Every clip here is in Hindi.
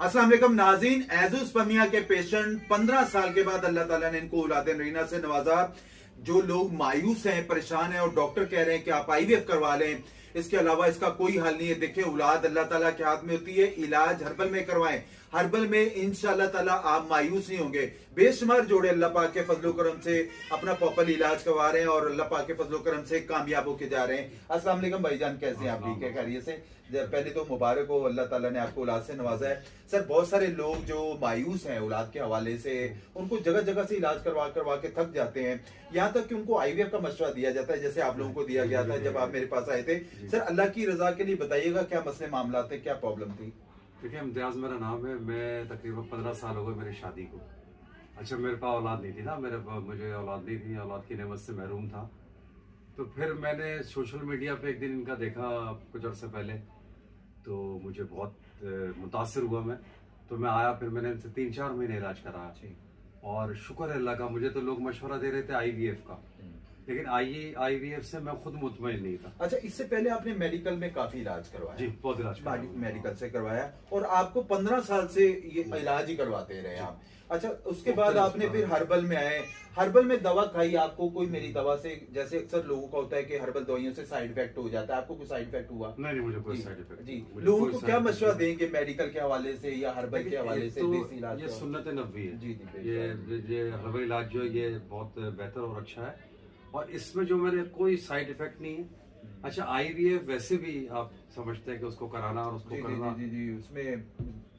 अस्सलाम वालेकुम नाज़रीन, एज़ोस्पर्मिया के पेशेंट 15 साल के बाद अल्लाह ताला ने इनको औलाद नरीना से नवाजा। जो लोग मायूस हैं, परेशान हैं और डॉक्टर कह रहे हैं कि आप आईवीएफ करवा लें, इसके अलावा इसका कोई हल नहीं है। देखिए, औलाद अल्लाह ताला के हाथ में होती है। इलाज हर्बल में करवाएं। हर्बल में इंशाअल्लाह ताला आप मायूस नहीं होंगे। बेशुमार जोड़े अल्लाह पाक के फजलो करम से अपना प्रॉपर इलाज करवा रहे हैं और अल्लाह पाक के फजलो करम से कामयाब होके जा रहे हैं। अस्सलाम वालेकुम भाईजान, कैसे हैं आप? ठीक है, खैरियत से? पहले तो मुबारक हो, अल्लाह ताला ने आपको औलाद से नवाजा है। सर, बहुत सारे लोग जो मायूस हैं औलाद के हवाले से, उनको जगह जगह से इलाज करवा करवा के थक जाते हैं। यहाँ तक कि उनको आईवीएफ का मशवरा दिया जाता है, जैसे आप लोगों को दिया गया था जब आप मेरे पास आए थे। सर, अल्लाह की रजा के लिए बताइएगा, क्या मसले मामला थे, क्या प्रॉब्लम थी? देखिए, इम्तियाज मेरा नाम है। मैं तकरीबन 15 साल हो गए मेरी शादी को। अच्छा, मेरे पास औलाद नहीं थी ना, मुझे औलाद नहीं थी, औलाद की नेमत से महरूम था। तो फिर मैंने सोशल मीडिया पे एक दिन इनका देखा कुछ अर्से पहले, तो मुझे बहुत मुतासिर हुआ मैं। तो मैं आया, फिर मैंने इनसे 3-4 महीने इलाज कराया और शुक्र है अल्लाह का। मुझे तो लोग मशवरा दे रहे थे आईवीएफ का, लेकिन आईवीएफ से मैं खुद मुतमईन नहीं था। अच्छा, इससे पहले आपने मेडिकल में काफी इलाज करवाया? जी, बहुत इलाज मेडिकल से करवाया और आपको 15 साल से ये इलाज ही करवाते रहे आप। अच्छा, उसके बाद आपने फिर हर्बल में आए। हर्बल में दवा खाई आपको कोई? मेरी दवा से, जैसे अक्सर लोगों का होता है कि हर्बल दवाइयों से साइड इफेक्ट हो जाता है, आपको कोई साइड इफेक्ट हुआ? नहीं, मुझे कोई साइड इफेक्ट। जी, लोगों को क्या मशवरा देंगे मेडिकल के हवाले से या हर्बल के हवाले से? देसी इलाज ये सुन्नत नबवी है। जी जी, ये हर्बल इलाज जो है ये बहुत बेहतर और अच्छा है, और इसमें जो मेरे कोई साइड इफेक्ट नहीं है। अच्छा, आईवीएफ वैसे भी आप समझते हैं कि उसको कराना और उसको करना, जी, उसमें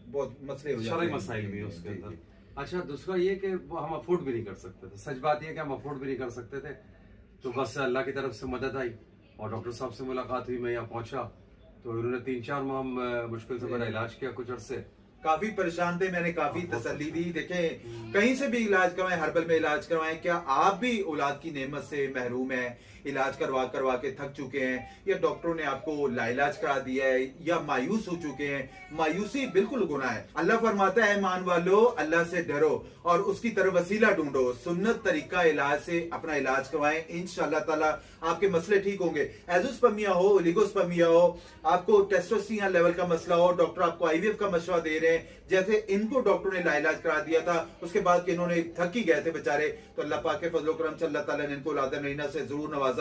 बहुत मसले हो जाते हैं, शरई मसाइल भी है उसके अंदर। अच्छा, दूसरा ये कि हम अफोर्ड भी नहीं कर सकते थे। सच बात ये कि हम अफोर्ड भी नहीं कर सकते थे। तो बस अल्लाह की तरफ से मदद आई और डॉक्टर साहब से मुलाकात हुई, मैं यहाँ पहुंचा तो उन्होंने 3-4 माह मुश्किल से मेरा इलाज किया कुछ अर्से। काफी परेशान थे, मैंने काफी तसल्ली दी। देखें, कहीं से भी इलाज करवाएं, हर्बल में इलाज करवाएं। क्या आप भी औलाद की नेमत से महरूम हैं, इलाज करवा करवा के थक चुके हैं, या डॉक्टरों ने आपको लाइलाज करा दिया है, या मायूस हो चुके हैं? मायूसी बिल्कुल गुनाह है। अल्लाह फरमाता है, ईमान वालो, अल्लाह से डरो और उसकी तरफ वसीला ढूंढो। सुन्नत तरीका इलाज से अपना इलाज करवाएं, इंशाअल्लाह ताला आपके मसले ठीक होंगे। एज़ोस्पर्मिया हो, ओलिगोस्पर्मिया हो, आपको टेस्टोस्टेरोन लेवल का मसला हो, डॉक्टर आपको आईवीएफ का मशवरा दे रहे हैं, जैसे इनको डॉक्टरों ने लाइलाज करा दिया था, उसके बाद कि इन्होंने थक ही गए थे बेचारे, तो अल्लाह पाक के फजलो करम से अल्लाह ताला ने इनको औलाद नरीना से जरूर नवाजा।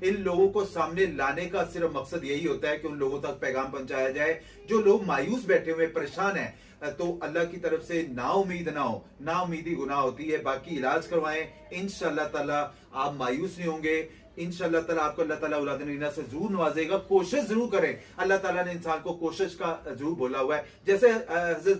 इन लोगों को सामने लाने का सिर्फ मकसद यही होता है कि उन लोगों तक पैगाम पहुंचाया जाए। जो लोग मायूस बैठे हुए परेशान हैं, तो अल्लाह की तरफ से ना उम्मीद ना हो, ना उम्मीदी गुनाह होती है। बाकी इलाज करवाएं, इंशाअल्लाह ताला आप मायूस नहीं होंगे। इंशाअल्लाह ताला आपको अल्लाह ताला औलाद नरीना से जरूर नवाजेगा। कोशिश जरूर करें, अल्लाह ताला ने इंसान को कोशिश का जरूर बोला हुआ है। जैसे